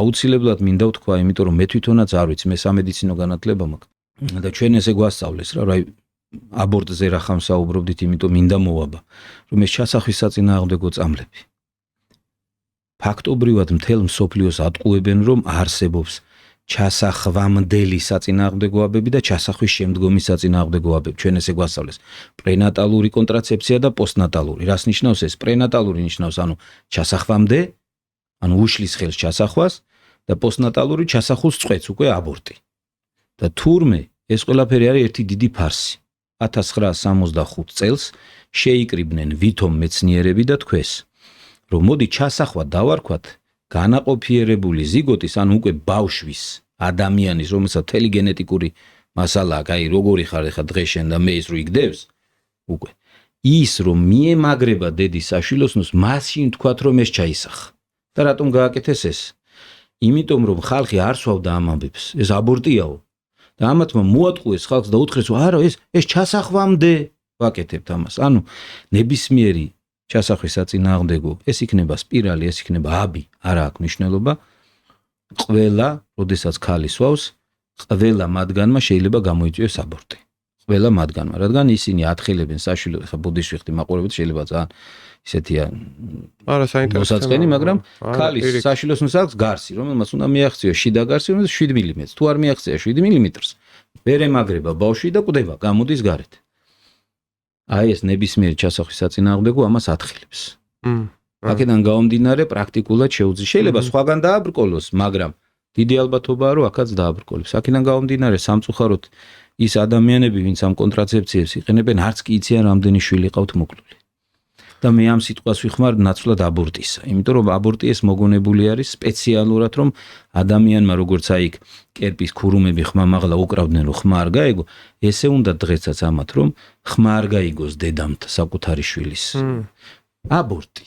აუცილებლად მინდა ვთქვა, იმიტომ რომ მე თვითონაც არ ვიცი, მე სამედიცინო განათლება მაქვს და ჩვენ ესე გვასწავლეს რა, აბორტზე რა ხამ საუბრობდით, იმიტომ მინდა მოვაბა, რომ ეს ჩასახვის საწინააღმდეგო წამლები. ფაქტობრივად მთელ მსოფლიოს ატყუებენ, რომ არსებობს ჩასახვამდელი საწინააღმდეგოებები და ჩასახვის შემდგომი საწინააღმდეგოებები. ჩვენ ესე გვასწავლეს პრენატალური კონტრაცეფცია და პოსტნატალური. რას ნიშნავს ეს? პრენატალური ნიშნავს, ანუ ჩასახვამდე, ანუ უშლის ხელს ჩასახვას და პოსტნატალური ჩასახულს წვეთს უკვე აბორტი. და თურმე ეს ყველაფერი არის ერთი დიდი ფარსი. 1965 წელს შეიკრიბნენ ვითომ მეცნიერები და თქვეს, რომ მოდი ჩასახვა დავარქვათ განაყოფიერებული ზიგოტის, ანუ უკვე ბავშვის, ადამიანის, რომელსაც მთელი გენეტიკური მასალა აქვს, აი როგორი ხარ ხა დღეშენ და მე ის რო იგდევს, უკვე ის რომ მიემაგრება დედის საშვილოსნოს, მაშინ თქვათ რომ ეს ჩაისახა. და რატომ გააკეთეს ეს? იმიტომ რომ ხალხი არ სვავდა ამ ამბებს, ეს აბორტიაო. და ამათმა მოატყუეს ხალხს და უთხრეს, არა ეს ჩასახვამდე ვაკეთებთ ამას. ანუ ნებისმიერი ჩასახვის საწინააღმდეგო, ეს იქნება სპირალი, ეს იქნება აბი, არა აქვს მნიშვნელობა. ყველა, როდესაც ქალი სვავს, ყველა მათგანმა შეიძლება გამოიწვიოს აბორტი. ყველა მათგანმა, რადგან ისინი ათხელებენ საშვილო, ხა ბუდიშვიხტი მაყურებელს შეიძლება ძალიან ისეთია არა საინტერესოა, მაგრამ ქალის საშვილოსნოს აქვს გარსი, რომელმაც უნდა მიაღწიოს შიდა გარსი, რომელიც 7 მმ-ს. თუ არ მიაღწია 7 მმ-ს, ვერ ემაგრება ბავშვი და კვდება, გამოდის გარეთ. აი ეს ნებისმიერი ჩასახვის საწინააღმდეგო ამას ათხილებს. აქედან გამომდინარე პრაქტიკულად შეუძლია. შეიძლება სხვაგან დააბრკოლოს, მაგრამ დიდი ალბათობაა რომ აქაც დააბრკოლებს. აქედან გამომდინარე სამწუხაროდ ის ადამიანები, ვინც ამ კონტრაცეფციებს იყენებენ, არც კი იციან რამდენი შვილი ყავთ მოკლული. და მე ამ სიტყვას ვიხმარ ნაცვლად აბორტისა, იმიტომ რომ აბორტი ეს მოგონებული არის სპეციალურად, რომ ადამიანმა როგორც აი კერპის ქურუმები ხმამაღლა უკრავდნენ, რომ ხმა არ გაეგო, ესე უნდა დღესაც ამათ, რომ ხმა არ გაიგოს დედამთ საკუთარი შვილის. აბორტი